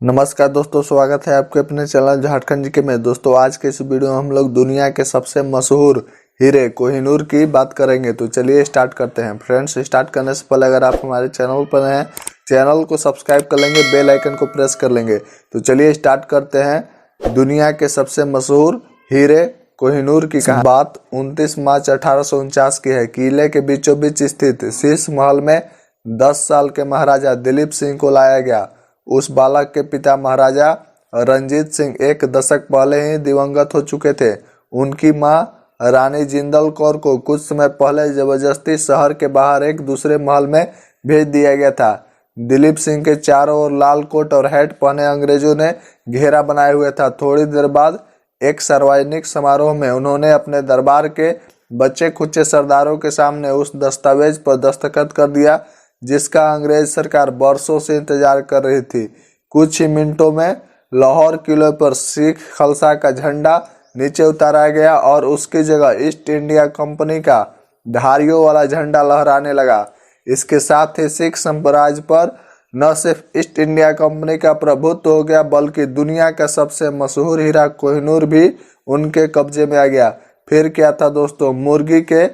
नमस्कार दोस्तों, स्वागत है आपके अपने चैनल झारखंड जीके में। दोस्तों, आज के इस वीडियो में हम लोग दुनिया के सबसे मशहूर हीरे कोहिनूर की बात करेंगे। तो चलिए स्टार्ट करते हैं। फ्रेंड्स, स्टार्ट करने से पहले अगर आप हमारे चैनल पर हैं, चैनल को सब्सक्राइब कर लेंगे, बेल आइकन को प्रेस कर लेंगे। तो चलिए स्टार्ट करते हैं दुनिया के सबसे मशहूर हीरे कोहिनूर की कहानी। बात 29 मार्च 1849 की है। किले के बीचों बीच स्थित शीश महल में 10 साल के महाराजा दिलीप सिंह को लाया गया। उस बालक के पिता महाराजा रंजीत सिंह एक दशक पहले ही दिवंगत हो चुके थे। उनकी मां रानी जिंदल कौर को कुछ समय पहले जबरदस्ती शहर के बाहर एक दूसरे महल में भेज दिया गया था। दिलीप सिंह के चारों ओर लाल कोट और हैट पहने अंग्रेजों ने घेरा बनाए हुए था। थोड़ी देर बाद एक सार्वजनिक समारोह में उन्होंने अपने दरबार के बच्चे खुच्चे सरदारों के सामने उस दस्तावेज पर दस्तखत कर दिया जिसका अंग्रेज सरकार बरसों से इंतजार कर रही थी। कुछ ही मिनटों में लाहौर किले पर सिख खालसा का झंडा नीचे उतारा गया और उसकी जगह ईस्ट इंडिया कंपनी का धारियों वाला झंडा लहराने लगा। इसके साथ ही सिख साम्राज्य पर न सिर्फ ईस्ट इंडिया कंपनी का प्रभुत्व हो गया बल्कि दुनिया का सबसे मशहूर हीरा कोहिनूर भी उनके कब्जे में आ गया। फिर क्या था दोस्तों, मुर्गी के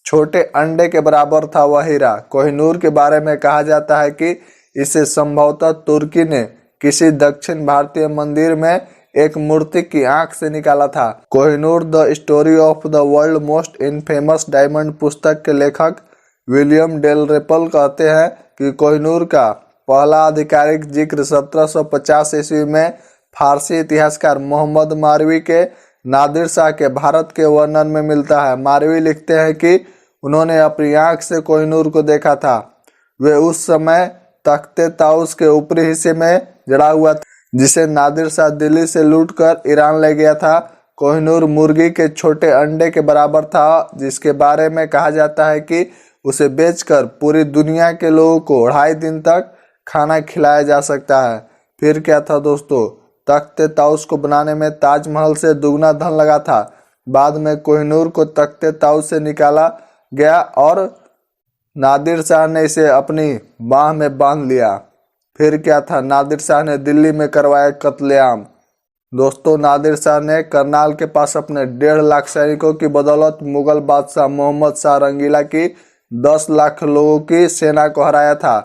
छोटे अंडे के बराबर था वह हीरा। कोहिनूर के बारे में कहा जाता है कि इसे संभवतः तुर्की ने किसी दक्षिण भारतीय मंदिर में एक मूर्ति की आंख से निकाला था। Kohinoor the story of the world most infamous diamond पुस्तक के लेखक विलियम डेलरेपल कहते हैं कि कोहिनूर का पहला आधिकारिक जिक्र 1750 ईस्वी में फारसी इतिहासकार मोहम्मद मारवी के नादिर शाह के भारत के वर्णन में मिलता है। मारवी लिखते हैं कि उन्होंने अपनी आंख से कोहिनूर को देखा था। वे उस समय तख्ते ताउस के ऊपरी हिस्से में जड़ा हुआ था जिसे नादिर शाह दिल्ली से लूटकर ईरान ले गया था। कोहिनूर मुर्गी के छोटे अंडे के बराबर था जिसके बारे में कहा जाता है कि उसे बेचकर पूरी दुनिया के लोगों को 2.5 दिन तक खाना खिलाया जा सकता है। फिर क्या था दोस्तों, तख्ते ताउस को बनाने में ताजमहल से दुगना धन लगा था। बाद में कोहिनूर को तख्ते ताउस से निकाला गया और नादिर शाह ने इसे अपनी बाह में बांध लिया। फिर क्या था, नादिर शाह ने दिल्ली में करवाया कत्लेआम। दोस्तों, नादिर शाह ने करनाल के पास अपने 1.5 लाख सैनिकों की बदौलत मुगल बादशाह मोहम्मद शाह रंगीला की 10 लाख लोगों की सेना को हराया था।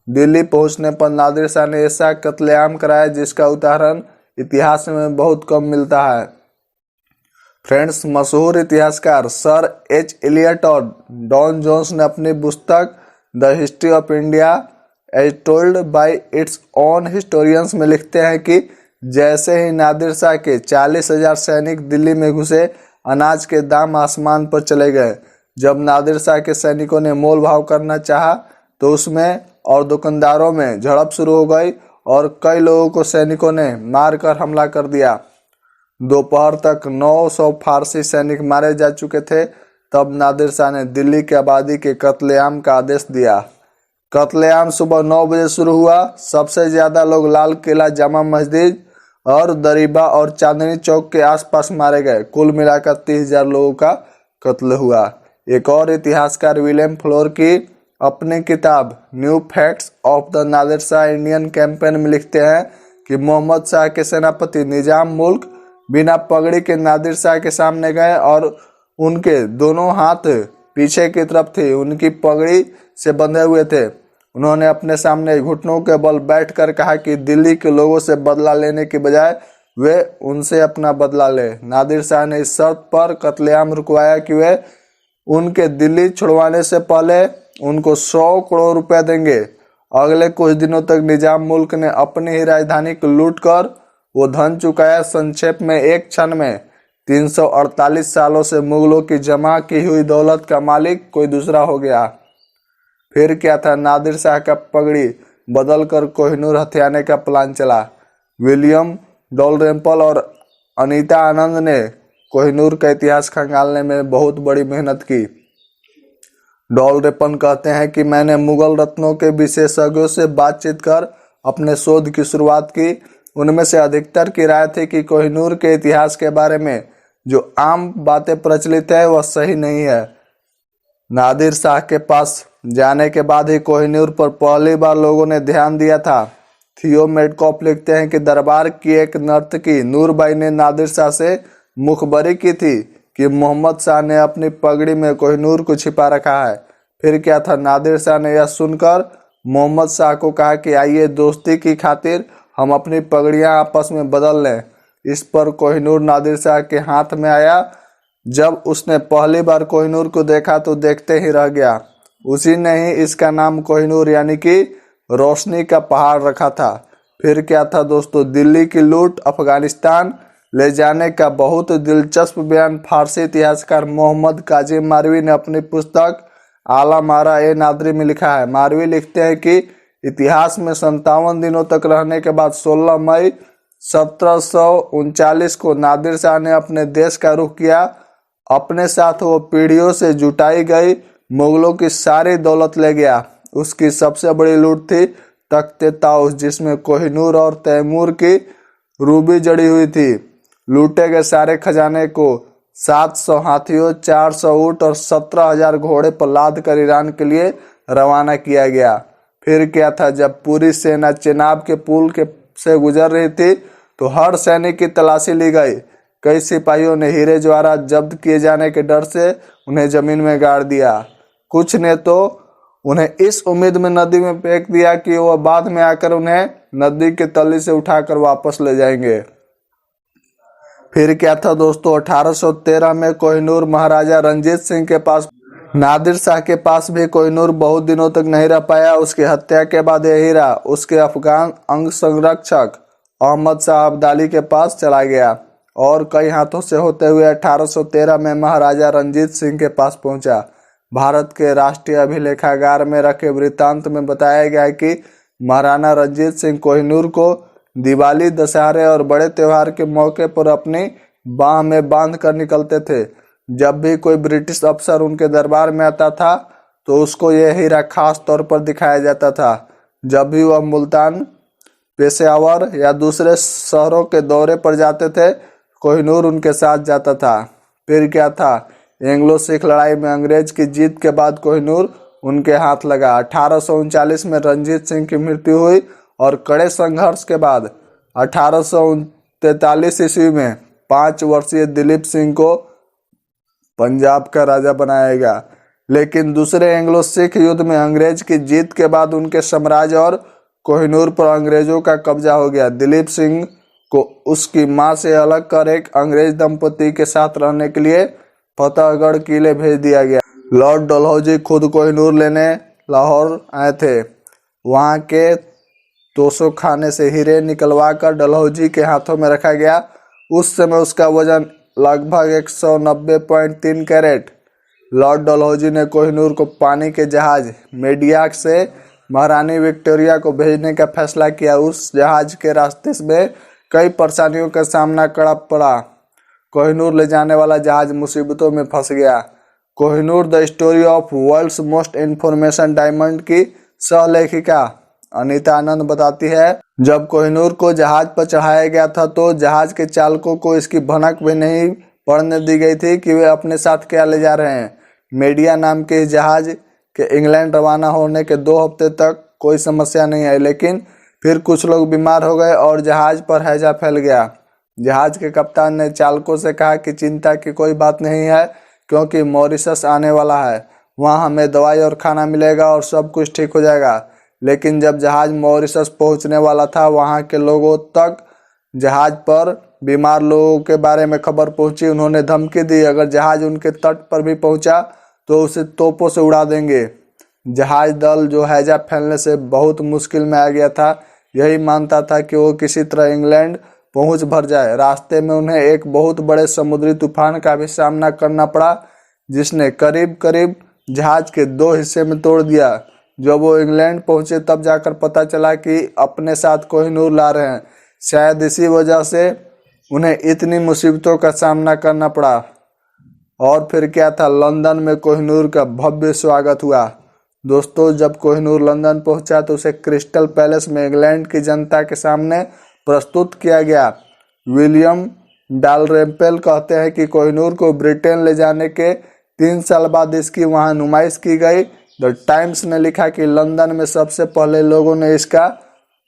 दिल्ली पहुंचने पर नादिर शाह ने ऐसा कत्लेआम कराया जिसका उदाहरण इतिहास में बहुत कम मिलता है। फ्रेंड्स, मशहूर इतिहासकार सर एच एलियट और डॉन जोन्स ने अपनी पुस्तक the history of India as told by its own historians में लिखते हैं कि जैसे ही नादिर शाह के 40,000 सैनिक दिल्ली में घुसे, अनाज के दाम आसमान पर चले गए। जब नादिर शाह के सैनिकों ने मोल भाव करना चाहा तो उसमें और दुकानदारों में झड़प शुरू हो गई और कई लोगों को सैनिकों ने मारकर हमला कर दिया। दोपहर तक 900 फारसी सैनिक मारे जा चुके थे। तब नादिर शाह ने दिल्ली की आबादी के कत्लेआम का आदेश दिया। कत्लेआम सुबह 9 बजे शुरू हुआ। सबसे ज्यादा लोग लाल किला, जामा मस्जिद और दरीबा और चांदनी चौक के आसपास मारे गए। कुल मिलाकर 30,000 लोगों का कत्ल हुआ। एक और इतिहासकार विलियम फ्लोर की अपनी किताब new facts of the Nadir Shah Indian campaign में लिखते हैं कि मोहम्मद शाह के सेनापति निजाम मुल्क बिना पगड़ी के नादिर शाह के सामने गए और उनके दोनों हाथ पीछे की तरफ थे, उनकी पगड़ी से बंधे हुए थे। उन्होंने अपने सामने घुटनों के बल बैठकर कहा कि दिल्ली के लोगों से बदला लेने के बजाय वे उनसे अपना बदला ले। नादिर शाह ने इस शर्त पर कत्लेआम रुकवाया कि वे उनके दिल्ली छुड़वाने से पहले उनको 100 करोड़ रुपए देंगे। अगले कुछ दिनों तक निजाम मुल्क ने अपनी ही राजधानी को लूटकर वो धन चुकाया। संक्षेप में एक क्षण में 348 सालों से मुगलों की जमा की हुई दौलत का मालिक कोई दूसरा हो गया। फिर क्या था, नादिर शाह का पगड़ी बदलकर कोहिनूर हथियाने का प्लान चला। विलियम डॉलरेम्पल और अनीता आनंद ने कोहिनूर का इतिहास खंगालने में बहुत बड़ी मेहनत की। डॉलरेपन कहते हैं कि मैंने मुगल रत्नों के विशेषज्ञों से बातचीत कर अपने शोध की शुरुआत की। उनमें से अधिकतर की राय थी कि कोहिनूर के इतिहास के बारे में जो आम बातें प्रचलित है वह सही नहीं है। नादिर शाह के पास जाने के बाद ही कोहिनूर पर पहली बार लोगों ने ध्यान दिया था। थियो मेडकॉफ लिखते हैं कि दरबार की एक नर्तकी नूरबाई ने नादिर शाह से मुखबरी की थी कि मोहम्मद शाह ने अपनी पगड़ी में कोहिनूर को छिपा रखा है। फिर क्या था, नादिर शाह ने यह सुनकर मोहम्मद शाह को कहा कि आइए दोस्ती की खातिर हम अपनी पगड़ियां आपस में बदल लें। इस पर कोहिनूर नादिर शाह के हाथ में आया। जब उसने पहली बार कोहिनूर को देखा तो देखते ही रह गया। उसी ने ही इसका नाम कोहिनूर यानी कि रोशनी का पहाड़ रखा था। फिर क्या था दोस्तों, दिल्ली की लूट अफगानिस्तान ले जाने का बहुत दिलचस्प बयान फारसी इतिहासकार मोहम्मद काजिम मारवी ने अपनी पुस्तक आला मारा ए नादरी में लिखा है। मारवी लिखते हैं कि इतिहास में 57 दिनों तक रहने के बाद 16 मई 1739 को नादिर शाह ने अपने देश का रुख किया। अपने साथ वो पीढ़ियों से जुटाई गई मुगलों की सारी दौलत ले गया। उसकी सबसे बड़ी लूट थी तख्ते ताउस, जिसमें कोहिनूर और तैमूर की रूबी जड़ी हुई थी। लूटे गए सारे खजाने को 700 हाथियों, 400 ऊंट और 17,000 घोड़े पर लाद कर ईरान के लिए रवाना किया गया। फिर क्या था, जब पूरी सेना चेनाब के पुल से गुजर रही थी तो हर सैनिक की तलाशी ली गई। कई सिपाहियों ने हीरे जवाहरात जब्त किए जाने के डर से उन्हें जमीन में गाड़ दिया। कुछ ने तो उन्हें इस उम्मीद में नदी में फेंक दिया कि वह बाद में आकर उन्हें नदी के तली से उठाकर वापस ले जाएंगे। फिर क्या था दोस्तों, 1813 में कोहिनूर महाराजा रंजीत सिंह के पास, नादिर शाह के पास भी कोहिनूर बहुत दिनों तक नहीं रह पाया। उसकी हत्या के बाद यह हीरा उसके अफगान अंग संरक्षक अहमद शाह अब्दाली के पास चला गया और कई हाथों से होते हुए 1813 में महाराजा रंजीत सिंह के पास पहुंचा। भारत के राष्ट्रीय अभिलेखागार में रखे वृत्तांत में बताया गया है कि महाराणा रंजीत सिंह कोहिनूर को दिवाली, दशहरे और बड़े त्योहार के मौके पर अपनी बाह में बांध कर निकलते थे। जब भी कोई ब्रिटिश अफसर उनके दरबार में आता था तो उसको यह हीरा खास तौर पर दिखाया जाता था। जब भी वह मुल्तान, पेशावर या दूसरे शहरों के दौरे पर जाते थे, कोहिनूर उनके साथ जाता था। फिर क्या था, एंग्लो सिख लड़ाई में अंग्रेज की जीत के बाद कोहिनूर उनके हाथ लगा। 1839 में रंजीत सिंह की मृत्यु हुई और कड़े संघर्ष के बाद 1843 ईस्वी में 5 वर्षीय दिलीप सिंह को पंजाब का राजा बनाया गया। लेकिन दूसरे एंग्लो सिख युद्ध में अंग्रेज की जीत के बाद उनके साम्राज्य और कोहिनूर पर अंग्रेजों का कब्जा हो गया। दिलीप सिंह को उसकी मां से अलग कर एक अंग्रेज दंपति के साथ रहने के लिए फतेहगढ़ किले भेज दिया गया। लॉर्ड डलहौजी खुद कोहिनूर लेने लाहौर आए थे। वहां के तोशो खाने से हीरे निकलवा कर डलहौजी के हाथों में रखा गया। उस समय उसका वजन लगभग 190.3 कैरेट। लॉर्ड डलहौजी ने कोहिनूर को पानी के जहाज मेडियाक से महारानी विक्टोरिया को भेजने का फैसला किया। उस जहाज के रास्ते में कई परेशानियों का सामना करना पड़ा। कोहिनूर ले जाने वाला जहाज मुसीबतों में फंस गया। Kohinoor the story of world's most information diamond की सह-लेखिका अनीता आनंद बताती है, जब कोहिनूर को जहाज पर चढ़ाया गया था तो जहाज के चालकों को इसकी भनक भी नहीं पड़ने दी गई थी कि वे अपने साथ क्या ले जा रहे हैं। मीडिया नाम के इस जहाज के इंग्लैंड रवाना होने के 2 हफ्ते तक कोई समस्या नहीं आई, लेकिन फिर कुछ लोग बीमार हो गए और जहाज पर हैजा फैल गया। जहाज के कप्तान ने चालकों से कहा कि चिंता की कोई बात नहीं है, क्योंकि मॉरिशस आने वाला है। वहाँ हमें दवाई और खाना मिलेगा और सब कुछ ठीक हो जाएगा। लेकिन जब जहाज मॉरिशस पहुंचने वाला था, वहां के लोगों तक जहाज पर बीमार लोगों के बारे में खबर पहुंची। उन्होंने धमकी दी, अगर जहाज उनके तट पर भी पहुंचा तो उसे तोपों से उड़ा देंगे। जहाज दल, जो हैजा फैलने से बहुत मुश्किल में आ गया था, यही मानता था कि वो किसी तरह इंग्लैंड पहुंच भर जाए। रास्ते में उन्हें एक बहुत बड़े समुद्री तूफान का भी सामना करना पड़ा, जिसने करीब करीब जहाज के 2 हिस्से में तोड़ दिया। जब वो इंग्लैंड पहुंचे तब जाकर पता चला कि अपने साथ कोहिनूर ला रहे हैं। शायद इसी वजह से उन्हें इतनी मुसीबतों का सामना करना पड़ा। और फिर क्या था, लंदन में कोहिनूर का भव्य स्वागत हुआ। दोस्तों, जब कोहिनूर लंदन पहुंचा तो उसे क्रिस्टल पैलेस में इंग्लैंड की जनता के सामने प्रस्तुत किया गया। विलियम डालरेम्पेल कहते हैं कि कोहिनूर को ब्रिटेन ले जाने के 3 साल बाद इसकी वहां नुमाइश की गई। द टाइम्स ने लिखा कि लंदन में सबसे पहले लोगों ने इसका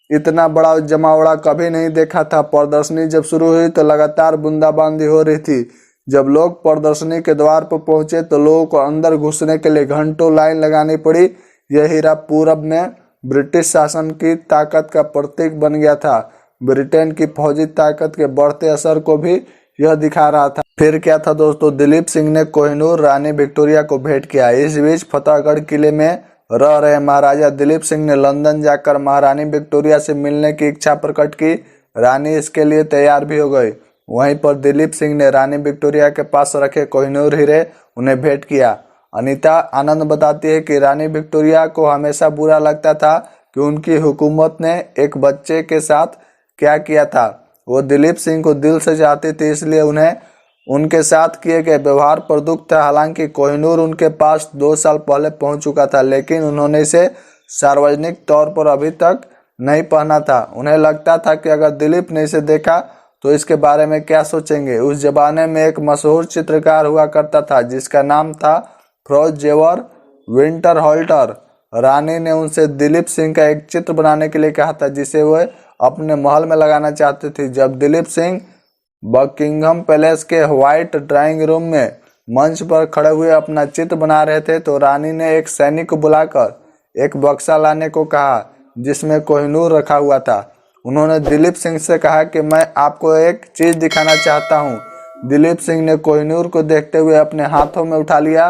इतना बड़ा जमावड़ा कभी नहीं देखा था। प्रदर्शनी जब शुरू हुई तो लगातार बूंदाबांदी हो रही थी। जब लोग प्रदर्शनी के द्वार पर पहुंचे तो लोगों को अंदर घुसने के लिए घंटों लाइन लगानी पड़ी। यह हीरा पूरब में ब्रिटिश शासन की ताकत का प्रतीक बन गया था। ब्रिटेन की फौजी ताकत के बढ़ते असर को भी यह दिखा रहा था। फिर क्या था दोस्तों, दिलीप सिंह ने कोहिनूर रानी विक्टोरिया को भेंट किया। इस बीच फतेहगढ़ किले में रह रहे महाराजा दिलीप सिंह ने लंदन जाकर महारानी विक्टोरिया से मिलने की इच्छा प्रकट की। रानी इसके लिए तैयार भी हो गई। वहीं पर दिलीप सिंह ने रानी विक्टोरिया के पास रखे कोहिनूर हीरे उन्हें भेंट किया। अनीता आनंद बताती है कि रानी विक्टोरिया को हमेशा बुरा लगता था कि उनकी हुकूमत ने एक बच्चे के साथ क्या किया था। वो दिलीप सिंह को दिल से चाहती थी, इसलिए उन्हें उनके साथ किए गए व्यवहार पर दुख था। हालांकि कोहिनूर उनके पास 2 साल पहले पहुंच चुका था, लेकिन उन्होंने इसे सार्वजनिक तौर पर अभी तक नहीं पहना था। उन्हें लगता था कि अगर दिलीप ने इसे देखा तो इसके बारे में क्या सोचेंगे। उस जमाने में एक मशहूर चित्रकार हुआ करता था जिसका नाम था फ्रॉज जेवर विंटरहोल्टर। रानी ने उनसे दिलीप सिंह का एक चित्र बनाने के लिए कहा था जिसे वह अपने महल में लगाना चाहते थे। जब दिलीप सिंह बकिंघम पैलेस के व्हाइट ड्राइंग रूम में मंच पर खड़े हुए अपना चित्र बना रहे थे तो रानी ने एक सैनिक को बुलाकर एक बक्सा लाने को कहा जिसमें कोहिनूर रखा हुआ था। उन्होंने दिलीप सिंह से कहा कि मैं आपको एक चीज दिखाना चाहता हूँ। दिलीप सिंह ने कोहिनूर को देखते हुए अपने हाथों में उठा लिया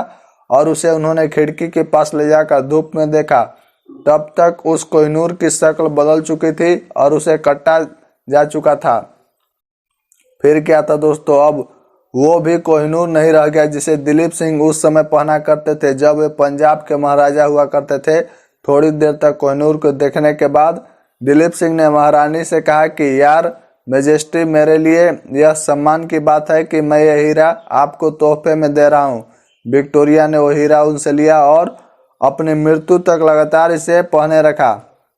और उसे उन्होंने खिड़की के पास ले जाकर धूप में देखा। तब तक उस कोहिनूर की शक्ल बदल चुकी थी और उसे काटा जा चुका था। फिर क्या था दोस्तों, अब वो भी कोहिनूर नहीं रह गया जिसे दिलीप सिंह उस समय पहना करते थे जब वे पंजाब के महाराजा हुआ करते थे। थोड़ी देर तक कोहिनूर को देखने के बाद दिलीप सिंह ने महारानी से कहा कि यार मेजेस्टी, मेरे लिए यह सम्मान की बात है कि मैं यह हीरा आपको तोहफे में दे रहा हूँ। विक्टोरिया ने वो हीरा उनसे लिया और अपनी मृत्यु तक लगातार इसे पहने रखा।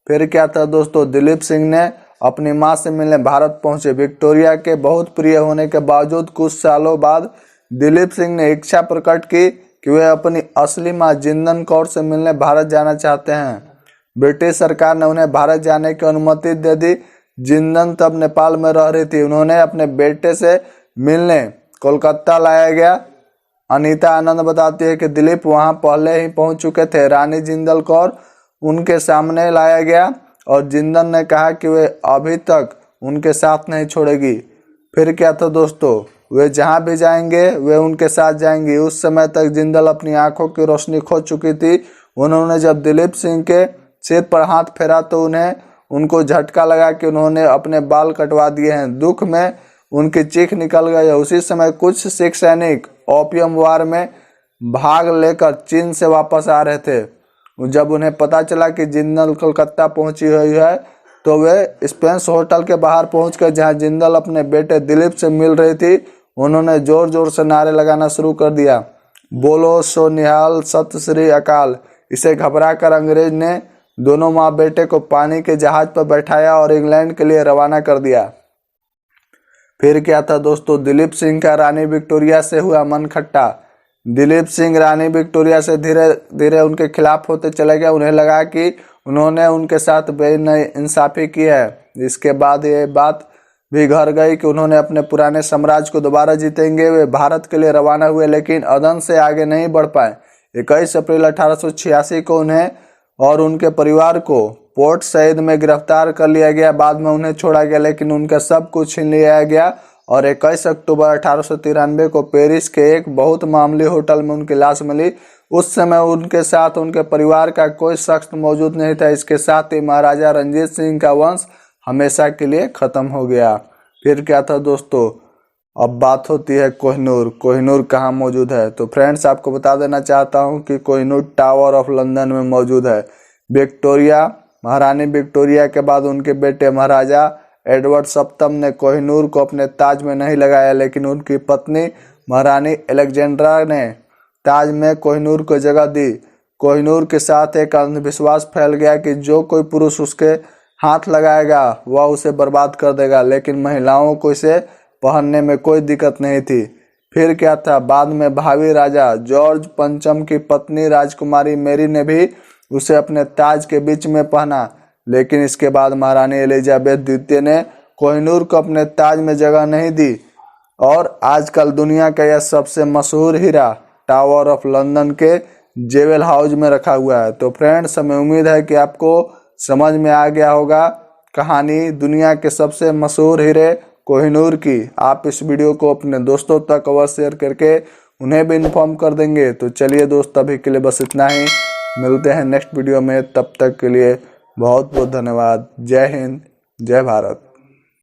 फिर क्या था दोस्तों, दिलीप सिंह ने अपनी मां से मिलने भारत पहुंचे। विक्टोरिया के बहुत प्रिय होने के बावजूद कुछ सालों बाद दिलीप सिंह ने इच्छा प्रकट की कि वे अपनी असली मां जिंदन कौर से मिलने भारत जाना चाहते हैं। ब्रिटिश सरकार ने उन्हें भारत जाने की अनुमति दे दी। जिंदन तब नेपाल में रह रही थी। उन्होंने अपने बेटे से मिलने कोलकाता लाया गया। अनीता आनंद बताती है कि दिलीप वहां पहले ही पहुंच चुके थे। रानी जिंदल कौर उनके सामने लाया गया और जिंदन ने कहा कि वे अभी तक उनके साथ नहीं छोड़ेगी। फिर क्या था दोस्तों, वे जहां भी जाएंगे वे उनके साथ जाएंगी। उस समय तक जिंदल अपनी आंखों की रोशनी खो चुकी थी। उन्होंने जब दिलीप सिंह के सिर पर हाथ फेरा तो उनको झटका लगा कि उन्होंने अपने बाल कटवा दिए हैं। दुख में उनकी चीख निकल गई। उसी समय कुछ सिख सैनिक ओपियम वार में भाग लेकर चीन से वापस आ रहे थे। जब उन्हें पता चला कि जिंदल कलकत्ता पहुंची हुई है तो वे स्पेंस होटल के बाहर पहुंचकर जहां जिंदल अपने बेटे दिलीप से मिल रही थी उन्होंने जोर जोर से नारे लगाना शुरू कर दिया, बोलो सो निहाल, सत श्री अकाल। इसे घबराकर अंग्रेज ने दोनों माँ बेटे को पानी के जहाज पर बैठाया और इंग्लैंड के लिए रवाना कर दिया। फिर क्या था दोस्तों, दिलीप सिंह का रानी विक्टोरिया से हुआ मन खट्टा। दिलीप सिंह रानी विक्टोरिया से धीरे धीरे उनके खिलाफ होते चले गए। उन्हें लगा कि उन्होंने उनके साथ बेइंसाफी की है। इसके बाद ये बात भी घर गई कि उन्होंने अपने पुराने साम्राज्य को दोबारा जीतेंगे। वे भारत के लिए रवाना हुए लेकिन अदन से आगे नहीं बढ़ पाए। 21 अप्रैल 1886 को उन्हें और उनके परिवार को पोर्ट सईद में गिरफ्तार कर लिया गया। बाद में उन्हें छोड़ा गया लेकिन उनका सब कुछ छीन लिया गया और 21 अक्टूबर 1893 को पेरिस के एक बहुत मामूली होटल में उनकी लाश मिली। उस समय उनके साथ उनके परिवार का कोई शख्स मौजूद नहीं था। इसके साथ ही महाराजा रंजीत सिंह का वंश हमेशा के लिए खत्म हो गया। फिर क्या था दोस्तों, अब बात होती है कोहिनूर। कोहिनूर कहाँ मौजूद है? तो फ्रेंड्स आपको बता देना चाहता हूँ कि कोहिनूर टावर ऑफ लंदन में मौजूद है। विक्टोरिया, महारानी विक्टोरिया के बाद उनके बेटे महाराजा एडवर्ड सप्तम ने कोहिनूर को अपने ताज में नहीं लगाया लेकिन उनकी पत्नी महारानी अलेक्जेंड्रा ने ताज में कोहिनूर को जगह दी। कोहिनूर के साथ एक अंधविश्वास फैल गया कि जो कोई पुरुष उसके हाथ लगाएगा वह उसे बर्बाद कर देगा, लेकिन महिलाओं को इसे पहनने में कोई दिक्कत नहीं थी। फिर क्या था, बाद में भावी राजा जॉर्ज पंचम की पत्नी राजकुमारी मेरी ने भी उसे अपने ताज के बीच में पहना। लेकिन इसके बाद महारानी एलिजाबेथ द्वितीय ने कोहिनूर को अपने ताज में जगह नहीं दी और आजकल दुनिया का यह सबसे मशहूर हीरा टावर ऑफ लंदन के जेवेल हाउस में रखा हुआ है। तो फ्रेंड्स, हमें उम्मीद है कि आपको समझ में आ गया होगा कहानी दुनिया के सबसे मशहूर हीरे कोहिनूर की। आप इस वीडियो को अपने दोस्तों तक अवश्य शेयर करके उन्हें भी इन्फॉर्म कर देंगे। तो चलिए दोस्त, अभी के लिए बस इतना ही। मिलते हैं नेक्स्ट वीडियो में, तब तक के लिए बहुत बहुत धन्यवाद। जय हिंद, जय भारत।